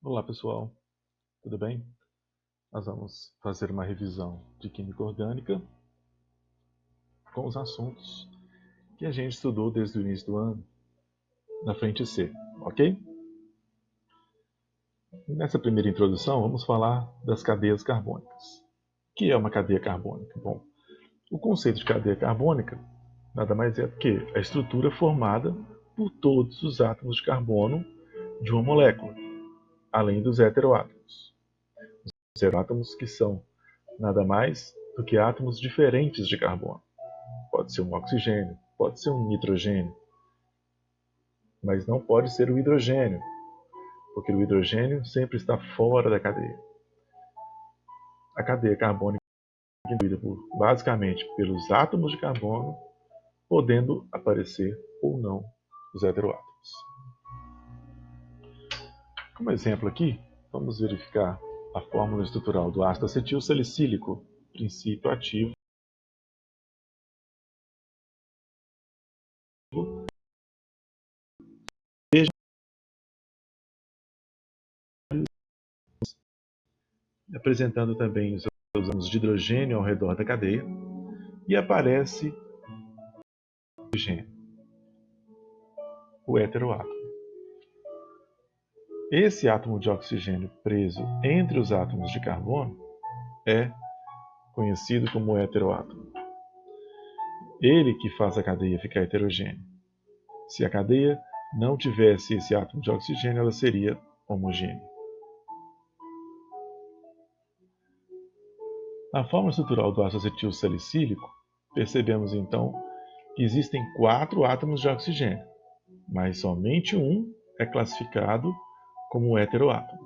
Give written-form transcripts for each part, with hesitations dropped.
Olá pessoal, tudo bem? Nós vamos fazer uma revisão de Química Orgânica com os assuntos que a gente estudou desde o início do ano, na frente C, ok? Nessa primeira introdução, vamos falar das cadeias carbônicas. O que é uma cadeia carbônica? Bom, o conceito de cadeia carbônica nada mais é do que a estrutura formada por todos os átomos de carbono de uma molécula, além dos heteroátomos. Os heteroátomos que são nada mais do que átomos diferentes de carbono. Pode ser um oxigênio, pode ser um nitrogênio, mas não pode ser o hidrogênio, porque o hidrogênio sempre está fora da cadeia. A cadeia carbônica é constituída basicamente pelos átomos de carbono, podendo aparecer ou não os heteroátomos. Como exemplo aqui, vamos verificar a fórmula estrutural do ácido acetil salicílico, princípio ativo apresentando também os átomos de hidrogênio ao redor da cadeia, e aparece o hidrogênio, o heteroátomo. Esse átomo de oxigênio preso entre os átomos de carbono é conhecido como heteroátomo. Ele que faz a cadeia ficar heterogênea. Se a cadeia não tivesse esse átomo de oxigênio, ela seria homogênea. Na fórmula estrutural do ácido acetil salicílico, percebemos então que existem 4 átomos de oxigênio, mas somente um é classificado como heteroátomo,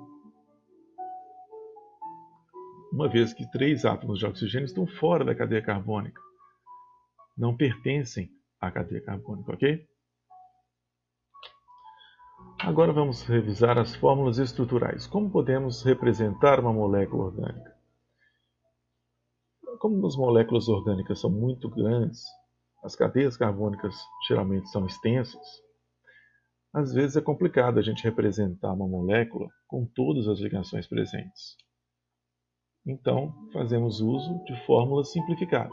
uma vez que 3 átomos de oxigênio estão fora da cadeia carbônica, não pertencem à cadeia carbônica, ok? Agora vamos revisar as fórmulas estruturais. Como podemos representar uma molécula orgânica? Como as moléculas orgânicas são muito grandes, as cadeias carbônicas geralmente são extensas, às vezes é complicado a gente representar uma molécula com todas as ligações presentes. Então, fazemos uso de fórmulas simplificadas.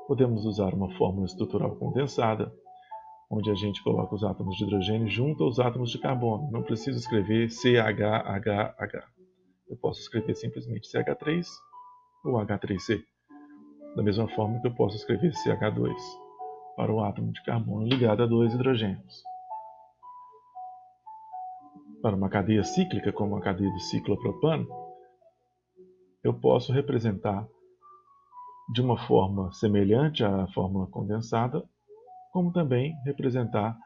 Podemos usar uma fórmula estrutural condensada, onde a gente coloca os átomos de hidrogênio junto aos átomos de carbono. Não preciso escrever CHHH. Eu posso escrever simplesmente CH3 ou H3C. Da mesma forma que eu posso escrever CH2 para o átomo de carbono ligado a 2 hidrogênios. Para uma cadeia cíclica, como a cadeia do ciclopropano, eu posso representar de uma forma semelhante à fórmula condensada, como também representar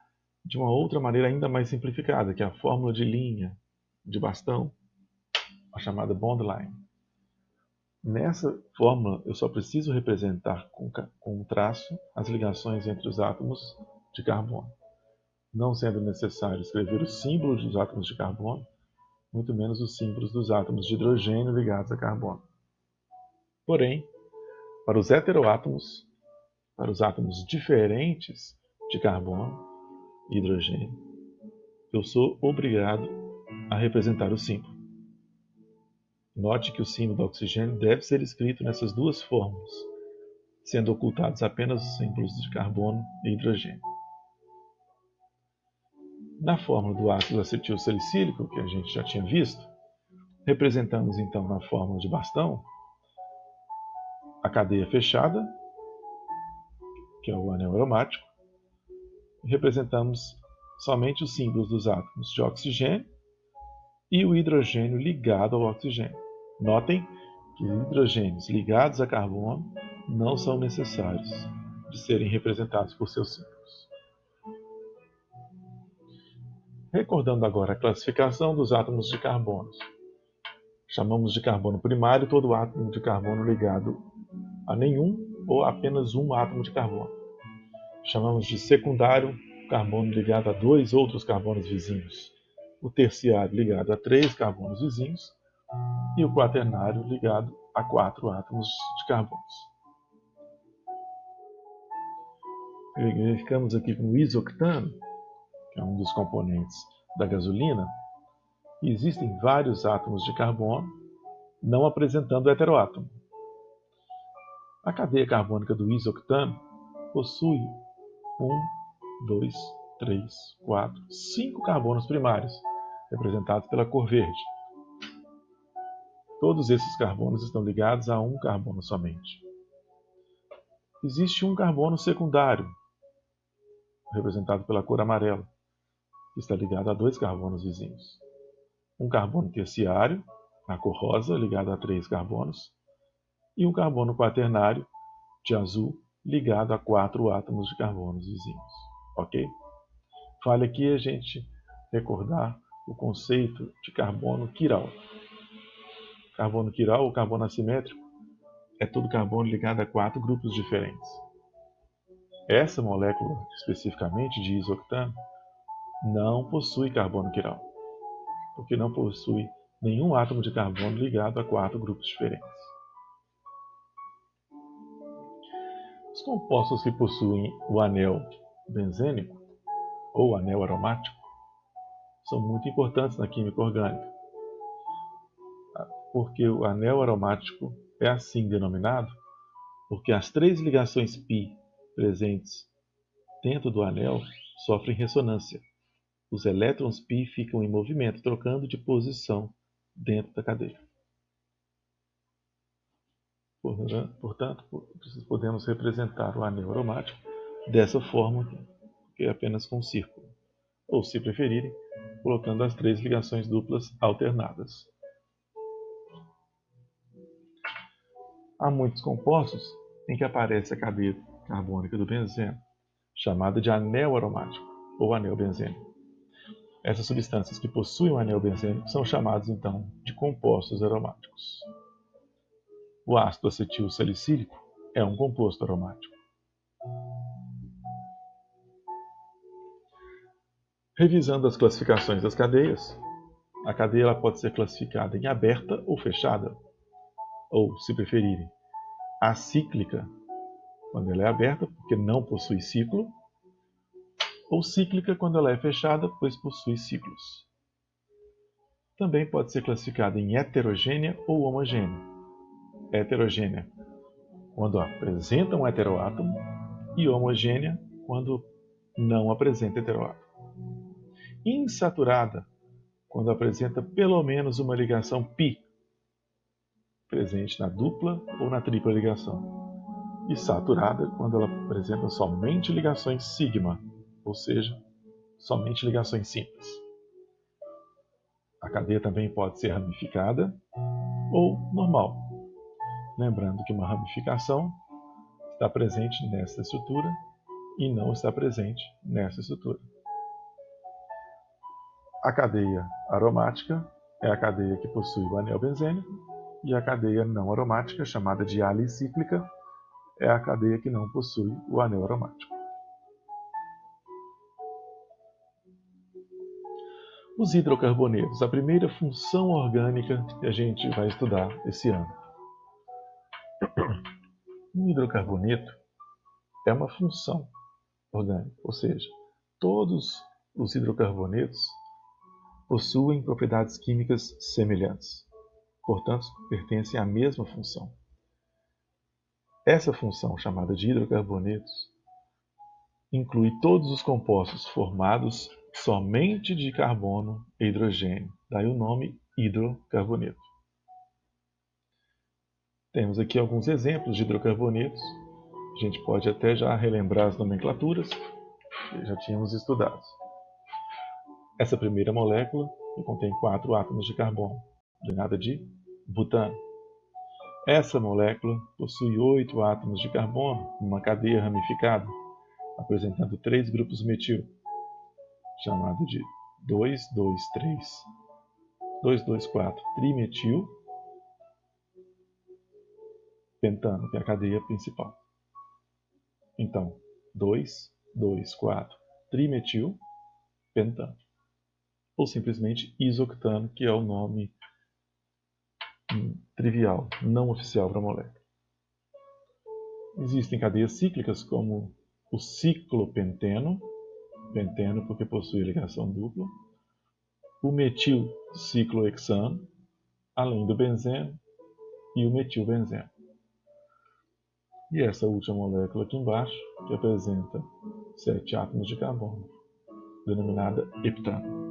de uma outra maneira ainda mais simplificada, que é a fórmula de linha, de bastão, a chamada bond line. Nessa fórmula, eu só preciso representar com um traço as ligações entre os átomos de carbono, não sendo necessário escrever os símbolos dos átomos de carbono, muito menos os símbolos dos átomos de hidrogênio ligados a carbono. Porém, para os heteroátomos, para os átomos diferentes de carbono e hidrogênio, eu sou obrigado a representar o símbolo. Note que o símbolo do oxigênio deve ser escrito nessas duas fórmulas, sendo ocultados apenas os símbolos de carbono e hidrogênio. Na fórmula do ácido acetil salicílico, que a gente já tinha visto, representamos então na fórmula de bastão a cadeia fechada, que é o anel aromático, e representamos somente os símbolos dos átomos de oxigênio e o hidrogênio ligado ao oxigênio. Notem que hidrogênios ligados a carbono não são necessários de serem representados por seus símbolos. Recordando agora a classificação dos átomos de carbono. Chamamos de carbono primário todo átomo de carbono ligado a nenhum ou apenas um átomo de carbono. Chamamos de secundário carbono ligado a 2 outros carbonos vizinhos. O terciário ligado a 3 carbonos vizinhos e o quaternário ligado a 4 átomos de carbono. Verificamos aqui com o isoctano, que é um dos componentes da gasolina, E existem vários átomos de carbono não apresentando heteroátomo. A cadeia carbônica do isoctano possui 2, 3, 4, 5 carbonos primários, representados pela cor verde. Todos esses carbonos estão ligados a um carbono somente. Existe um carbono secundário, representado pela cor amarela, que está ligado a 2 carbonos vizinhos. Um carbono terciário, na cor rosa, ligado a 3 carbonos, e um carbono quaternário, de azul, ligado a 4 átomos de carbonos vizinhos. Ok? Vale aqui a gente recordar o conceito de carbono quiral. Carbono quiral ou carbono assimétrico é todo carbono ligado a 4 grupos diferentes. Essa molécula, especificamente de isoctano, não possui carbono quiral, porque não possui nenhum átomo de carbono ligado a 4 grupos diferentes. Os compostos que possuem o anel benzênico ou anel aromático são muito importantes na química orgânica, porque o anel aromático é assim denominado porque as 3 ligações π presentes dentro do anel sofrem ressonância. Os elétrons π ficam em movimento, trocando de posição dentro da cadeia. Portanto, podemos representar o anel aromático dessa forma, que é apenas com um círculo. Ou, se preferirem, colocando as 3 ligações duplas alternadas. Há muitos compostos em que aparece a cadeia carbônica do benzeno, chamada de anel aromático ou anel benzênico. Essas substâncias que possuem o anel benzênico são chamadas então de compostos aromáticos. O ácido acetil salicílico é um composto aromático. Revisando as classificações das cadeias, a cadeia ela pode ser classificada em aberta ou fechada, ou, se preferirem, acíclica, quando ela é aberta, porque não possui ciclo, ou cíclica quando ela é fechada, pois possui ciclos. Também pode ser classificada em heterogênea ou homogênea. Heterogênea quando apresenta um heteroátomo e homogênea quando não apresenta heteroátomo. Insaturada quando apresenta pelo menos uma ligação π presente na dupla ou na tripla ligação. E saturada quando ela apresenta somente ligações sigma, ou seja, somente ligações simples. A cadeia também pode ser ramificada ou normal. Lembrando que uma ramificação está presente nesta estrutura e não está presente nessa estrutura. A cadeia aromática é a cadeia que possui o anel benzênico e a cadeia não aromática, chamada de alicíclica, é a cadeia que não possui o anel aromático. Os hidrocarbonetos, a primeira função orgânica que a gente vai estudar esse ano. Um hidrocarboneto é uma função orgânica, ou seja, todos os hidrocarbonetos possuem propriedades químicas semelhantes, portanto, pertencem à mesma função. Essa função, chamada de hidrocarbonetos, inclui todos os compostos formados somente de carbono e hidrogênio, daí o nome hidrocarboneto. Temos aqui alguns exemplos de hidrocarbonetos. A gente pode até já relembrar as nomenclaturas que já tínhamos estudado. Essa primeira molécula contém 4 átomos de carbono, denominada de butano. Essa molécula possui 8 átomos de carbono numa cadeia ramificada, apresentando 3 grupos metil, chamado de 2,2,3,2,2,4 trimetil pentano, que é a cadeia principal. Então, 2,2,4 trimetil pentano, ou simplesmente isoctano, que é o nome trivial, não oficial para a molécula. Existem cadeias cíclicas como o ciclopenteno, penteno porque possui ligação dupla, o metilciclohexano, além do benzeno e o metilbenzeno. E essa última molécula aqui embaixo, que apresenta 7 átomos de carbono, denominada heptano.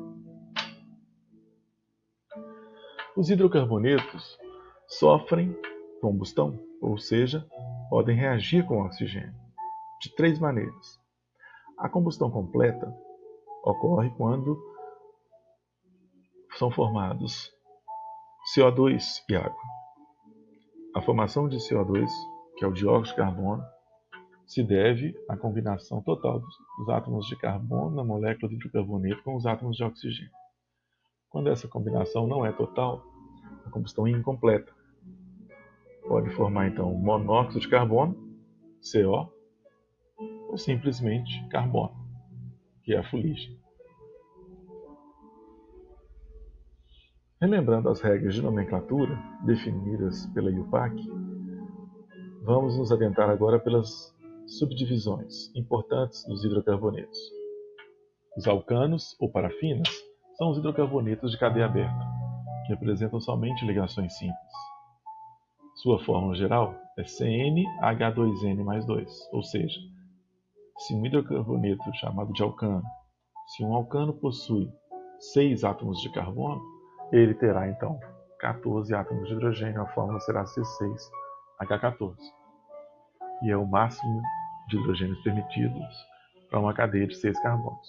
Os hidrocarbonetos sofrem combustão, ou seja, podem reagir com o oxigênio, de 3 maneiras. A combustão completa ocorre quando são formados CO2 e água. A formação de CO2, que é o dióxido de carbono, se deve à combinação total dos átomos de carbono na molécula de hidrocarboneto com os átomos de oxigênio. Quando essa combinação não é total, a combustão é incompleta. Pode formar então monóxido de carbono, CO, ou simplesmente carbono, que é a fuligem. Relembrando as regras de nomenclatura definidas pela IUPAC, vamos nos adentrar agora pelas subdivisões importantes dos hidrocarbonetos. Os alcanos ou parafinas são os hidrocarbonetos de cadeia aberta, que apresentam somente ligações simples. Sua fórmula geral é CnH2n+2, ou seja, se um hidrocarboneto chamado de alcano, se um alcano possui 6 átomos de carbono, ele terá então 14 átomos de hidrogênio, a fórmula será C6H14, e é o máximo de hidrogênios permitidos para uma cadeia de 6 carbonos.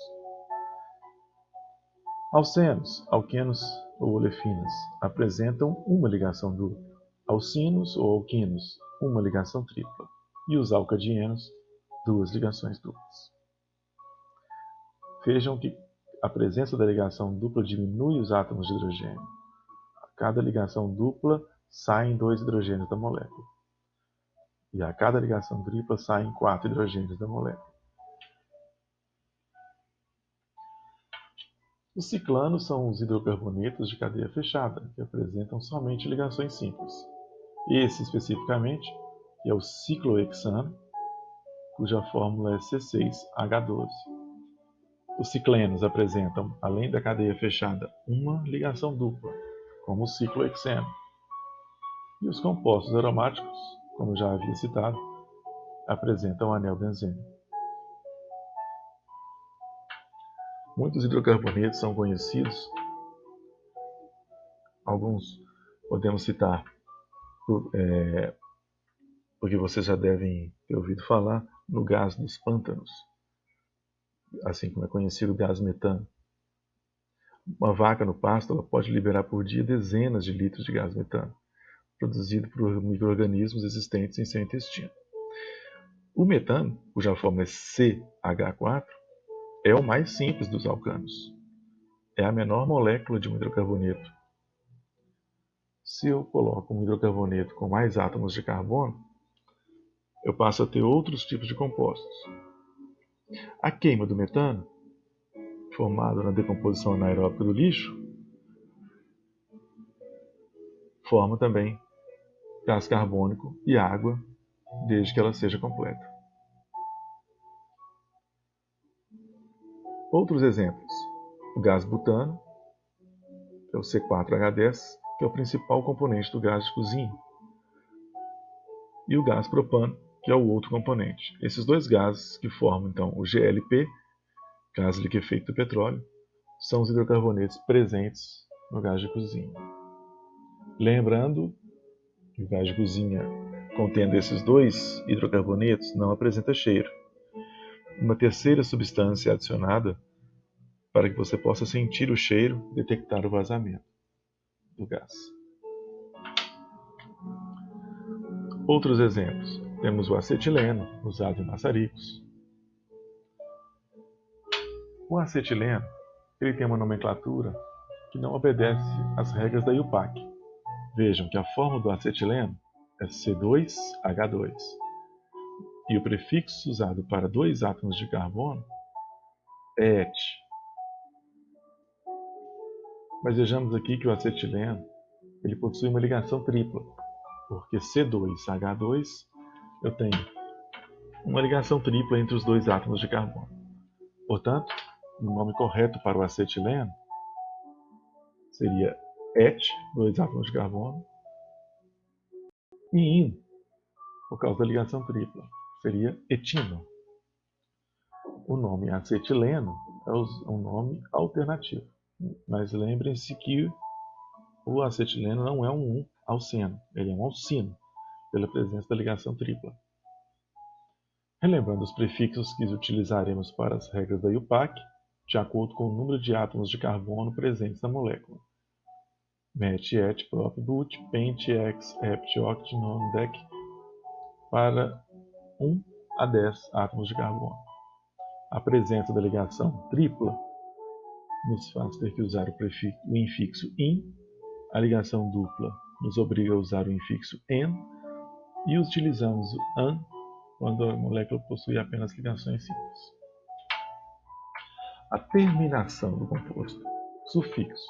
Alcenos, alquenos ou olefinas apresentam uma ligação dupla. Alcinos ou alquinos, uma ligação tripla. E os alcadienos, 2 ligações duplas. Vejam que a presença da ligação dupla diminui os átomos de hidrogênio. A cada ligação dupla saem 2 hidrogênios da molécula. E a cada ligação tripla saem 4 hidrogênios da molécula. Os ciclanos são os hidrocarbonetos de cadeia fechada, que apresentam somente ligações simples. Esse, especificamente, é o ciclohexano, cuja fórmula é C6H12. Os ciclenos apresentam, além da cadeia fechada, uma ligação dupla, como o ciclohexeno. E os compostos aromáticos, como já havia citado, apresentam o anel benzeno. Muitos hidrocarbonetos são conhecidos, alguns podemos citar porque vocês já devem ter ouvido falar no gás dos pântanos, assim como é conhecido o gás metano. Uma vaca no pasto ela pode liberar por dia dezenas de litros de gás metano, produzido por micro-organismos existentes em seu intestino. O metano, cuja fórmula é CH4, é o mais simples dos alcanos. É a menor molécula de um hidrocarboneto. Se eu coloco um hidrocarboneto com mais átomos de carbono, eu passo a ter outros tipos de compostos. A queima do metano, formado na decomposição anaeróbica do lixo, forma também gás carbônico e água, desde que ela seja completa. Outros exemplos: o gás butano, que é o C4H10, que é o principal componente do gás de cozinha, e o gás propano, que é o outro componente. Esses dois gases que formam então o GLP, gás liquefeito do petróleo, são os hidrocarbonetos presentes no gás de cozinha. Lembrando que o gás de cozinha contendo esses 2 hidrocarbonetos não apresenta cheiro. Uma terceira substância é adicionada para que você possa sentir o cheiro e detectar o vazamento do gás. Outros exemplos. Temos o acetileno, usado em maçaricos. O acetileno ele tem uma nomenclatura que não obedece às regras da IUPAC. Vejam que a fórmula do acetileno é C2H2. E o prefixo usado para 2 átomos de carbono é et. Mas vejamos aqui que o acetileno ele possui uma ligação tripla, porque C2H2 eu tenho uma ligação tripla entre os 2 átomos de carbono. Portanto, o nome correto para o acetileno seria et, 2 átomos de carbono, e in, por causa da ligação tripla, seria etino. O nome acetileno é um nome alternativo, mas lembrem-se que o acetileno não é um alceno, ele é um alcino, pela presença da ligação tripla. Relembrando os prefixos que utilizaremos para as regras da IUPAC, de acordo com o número de átomos de carbono presentes na molécula. Met, et, prop, but, pent, ex, hept, oct, non, dec, para 1 a 10 átomos de carbono. A presença da ligação tripla nos faz ter que usar o infixo in, a ligação dupla nos obriga a usar o infixo en, e utilizamos o an quando a molécula possui apenas ligações simples. A terminação do composto. Sufixo.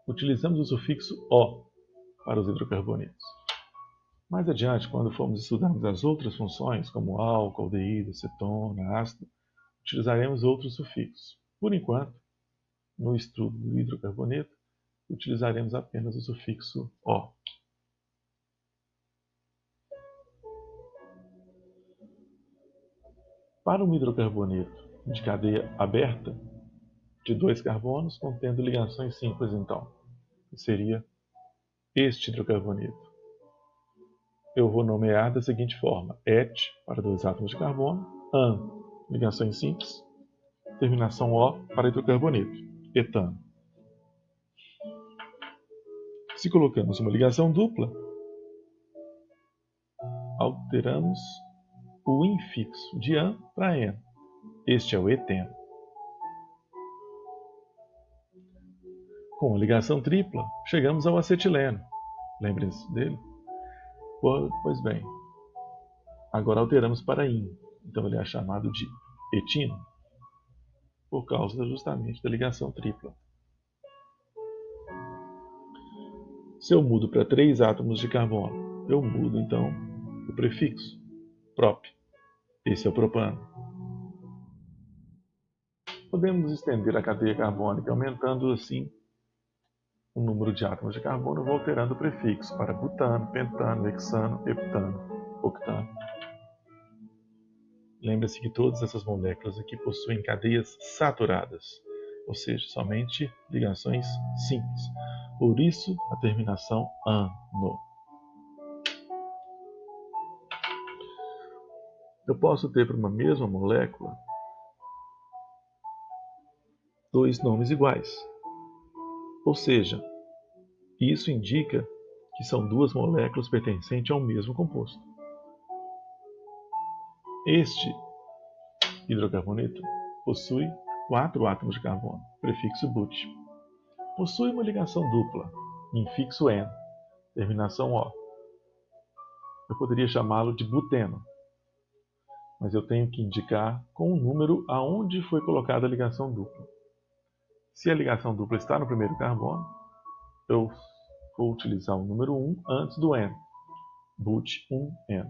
Utilizamos o sufixo O para os hidrocarbonetos. Mais adiante, quando formos estudarmos as outras funções, como álcool, aldeído, cetona, ácido, utilizaremos outros sufixos. Por enquanto, no estudo do hidrocarboneto, utilizaremos apenas o sufixo O. Para um hidrocarboneto de cadeia aberta, de 2 carbonos, contendo ligações simples, então, seria este hidrocarboneto. Eu vou nomear da seguinte forma: et, para 2 átomos de carbono, an, ligações simples, terminação O para hidrocarboneto, etano. Se colocamos uma ligação dupla, alteramos o infixo de an para en. Este é o eteno. Com a ligação tripla, chegamos ao acetileno. Lembrem-se dele? Pois bem, agora alteramos para in. Então ele é chamado de etino, por causa justamente da ligação tripla. Se eu mudo para 3 átomos de carbono, eu mudo então o prefixo, prop. Esse é o propano. Podemos estender a cadeia carbônica, aumentando assim o número de átomos de carbono, vou alterando o prefixo para butano, pentano, hexano, heptano, octano. Lembre-se que todas essas moléculas aqui possuem cadeias saturadas, ou seja, somente ligações simples. Por isso, a terminação -ano. Eu posso ter para uma mesma molécula 2 nomes iguais. Ou seja, isso indica que são 2 moléculas pertencentes ao mesmo composto. Este hidrocarboneto possui 4 átomos de carbono, prefixo but. Possui uma ligação dupla, infixo en, terminação O. Eu poderia chamá-lo de buteno, mas eu tenho que indicar com um número aonde foi colocada a ligação dupla. Se a ligação dupla está no primeiro carbono, eu vou utilizar o número 1 antes do N, but1N.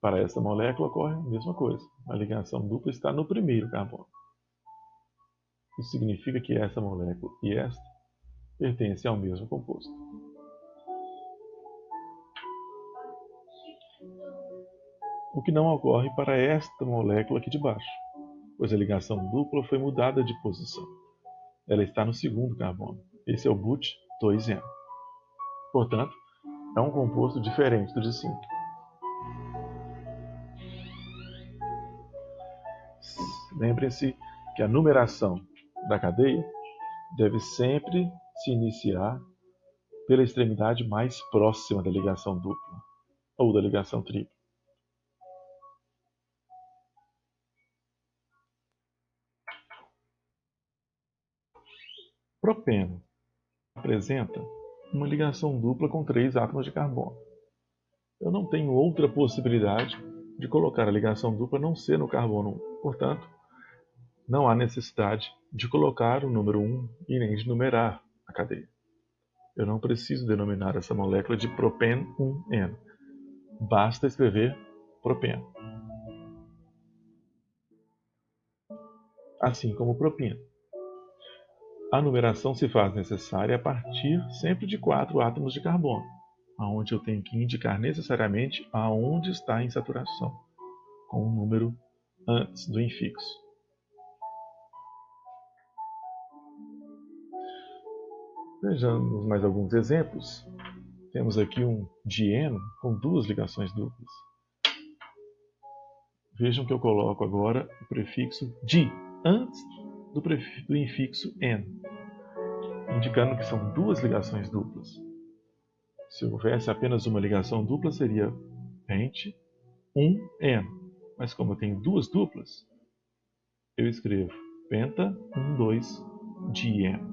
Para essa molécula ocorre a mesma coisa, a ligação dupla está no primeiro carbono. Isso significa que essa molécula e esta pertencem ao mesmo composto. O que não ocorre para esta molécula aqui de baixo, pois a ligação dupla foi mudada de posição. Ela está no segundo carbono. Esse é o but2N. Portanto, é um composto diferente do de cima. Lembrem-se que a numeração da cadeia deve sempre se iniciar pela extremidade mais próxima da ligação dupla ou da ligação tripla. Propeno apresenta uma ligação dupla com 3 átomos de carbono. Eu não tenho outra possibilidade de colocar a ligação dupla não ser no carbono 1. Portanto, não há necessidade de colocar o número 1 e nem de numerar a cadeia. Eu não preciso denominar essa molécula de propeno 1N. Basta escrever propeno. Assim como propino. A numeração se faz necessária a partir sempre de 4 átomos de carbono, onde eu tenho que indicar necessariamente aonde está em saturação, com um número antes do infixo. Vejamos mais alguns exemplos. Temos aqui um dieno com 2 ligações duplas. Vejam que eu coloco agora o prefixo di antes do infixo n, indicando que são 2 ligações duplas. Se houvesse apenas uma ligação dupla, seria pente 1n. Mas como eu tenho 2 duplas, eu escrevo penta 12-dieno.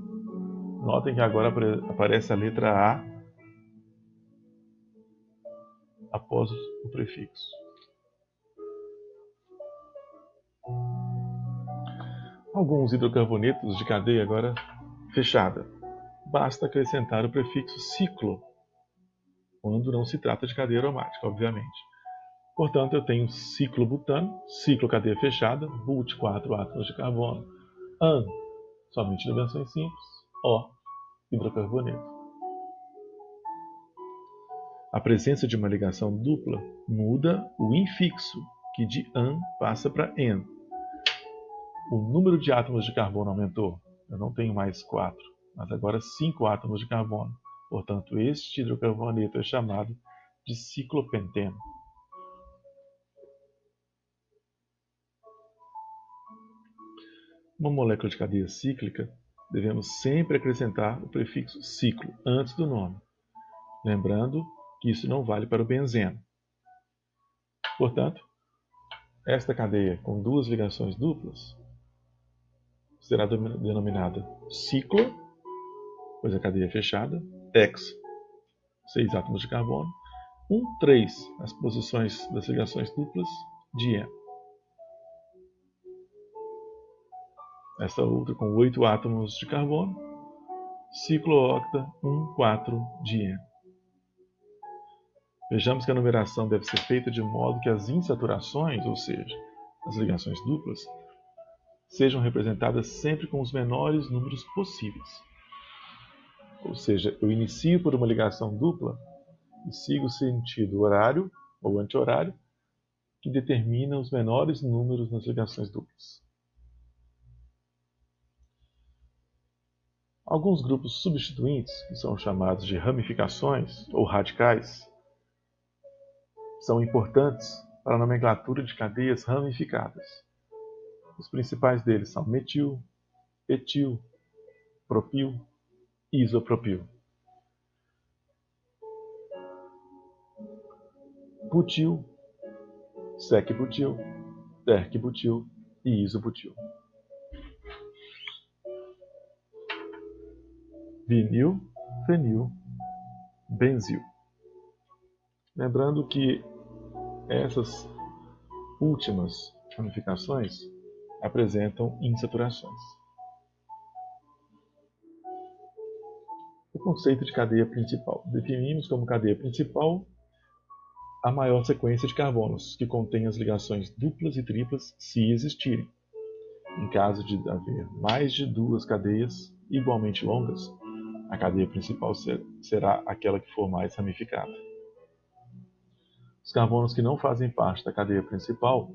Notem que agora aparece a letra A após o prefixo. Alguns hidrocarbonetos de cadeia agora fechada. Basta acrescentar o prefixo ciclo, quando não se trata de cadeia aromática, obviamente. Portanto, eu tenho ciclobutano, ciclo cadeia fechada, but 4 átomos de carbono, an, somente ligações simples, O, hidrocarboneto. A presença de uma ligação dupla muda o infixo, que de an passa para en. O número de átomos de carbono aumentou. Eu não tenho mais 4, mas agora 5 átomos de carbono. Portanto, este hidrocarboneto é chamado de ciclopenteno. Uma molécula de cadeia cíclica, devemos sempre acrescentar o prefixo ciclo antes do nome, lembrando que isso não vale para o benzeno. Portanto, esta cadeia com 2 ligações duplas será denominada ciclo, pois a cadeia é fechada, hex, 6 átomos de carbono, 3, as posições das ligações duplas, dieno. Esta outra com 8 átomos de carbono, cicloocta 4-dieno. Vejamos que a numeração deve ser feita de modo que as insaturações, ou seja, as ligações duplas, sejam representadas sempre com os menores números possíveis. Ou seja, eu inicio por uma ligação dupla e sigo o sentido horário ou anti-horário que determina os menores números nas ligações duplas. Alguns grupos substituintes, que são chamados de ramificações ou radicais, são importantes para a nomenclatura de cadeias ramificadas. Os principais deles são metil, etil, propil e isopropil. Butil, sec-butil, terc-butil e isobutil. Vinil, fenil, benzil. Lembrando que essas últimas ramificações apresentam insaturações. O conceito de cadeia principal. Definimos como cadeia principal a maior sequência de carbonos, que contém as ligações duplas e triplas, se existirem. Em caso de haver mais de 2 cadeias igualmente longas, a cadeia principal será aquela que for mais ramificada. Os carbonos que não fazem parte da cadeia principal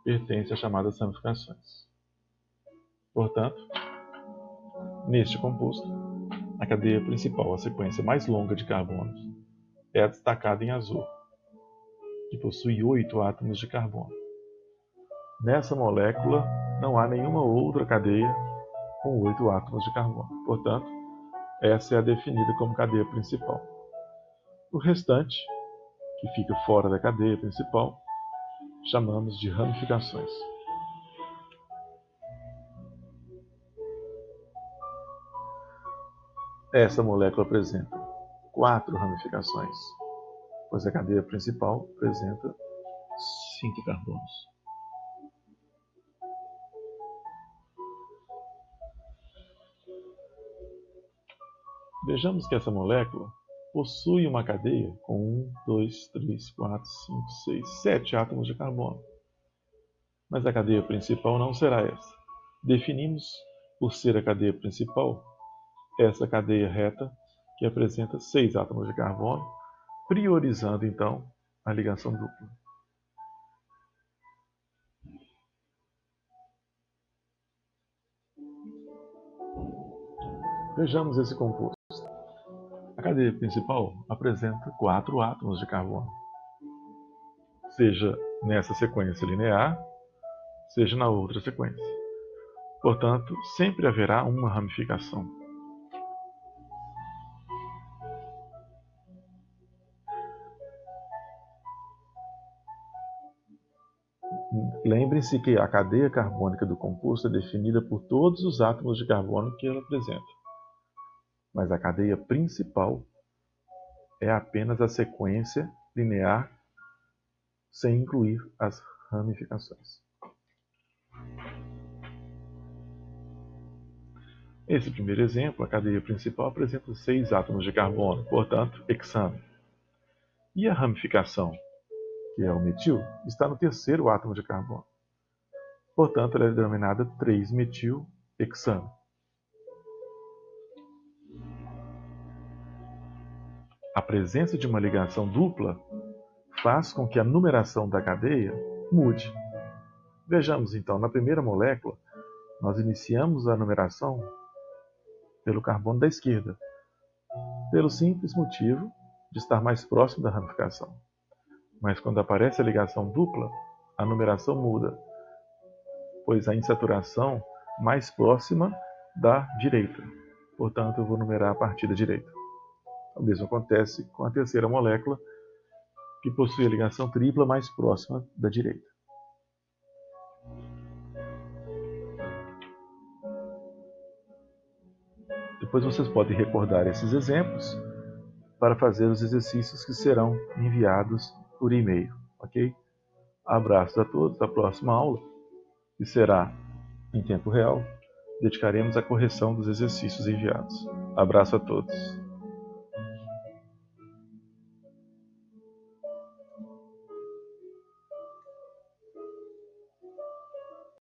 pertencem às chamadas ramificações. Portanto, neste composto, a cadeia principal, a sequência mais longa de carbonos, é destacada em azul, que possui 8 átomos de carbono. Nessa molécula não há nenhuma outra cadeia com 8 átomos de carbono. Portanto, essa é a definida como cadeia principal. O restante, que fica fora da cadeia principal, chamamos de ramificações. Essa molécula apresenta 4 ramificações, pois a cadeia principal apresenta 5 carbonos. Vejamos que essa molécula possui uma cadeia com 1, 2, 3, 4, 5, 6, 7 átomos de carbono. Mas a cadeia principal não será essa. Definimos por ser a cadeia principal, essa cadeia reta que apresenta 6 átomos de carbono, priorizando então a ligação dupla. Vejamos esse composto. A cadeia principal apresenta 4 átomos de carbono, seja nessa sequência linear, seja na outra sequência. Portanto, sempre haverá uma ramificação. Lembrem-se que a cadeia carbônica do composto é definida por todos os átomos de carbono que ela apresenta. Mas a cadeia principal é apenas a sequência linear sem incluir as ramificações. Esse primeiro exemplo, a cadeia principal apresenta 6 átomos de carbono, portanto, hexano. E a ramificação, que é o metil, está no terceiro átomo de carbono. Portanto, ela é denominada 3-metil-hexano. A presença de uma ligação dupla faz com que a numeração da cadeia mude. Vejamos então, na primeira molécula, nós iniciamos a numeração pelo carbono da esquerda, pelo simples motivo de estar mais próximo da ramificação. Mas quando aparece a ligação dupla, a numeração muda, pois a insaturação mais próxima da direita. Portanto, eu vou numerar a partir da direita. O mesmo acontece com a terceira molécula, que possui a ligação tripla mais próxima da direita. Depois vocês podem recordar esses exemplos para fazer os exercícios que serão enviados por e-mail, ok? Abraços a todos, a próxima aula, que será em tempo real, dedicaremos à correção dos exercícios enviados. Abraço a todos.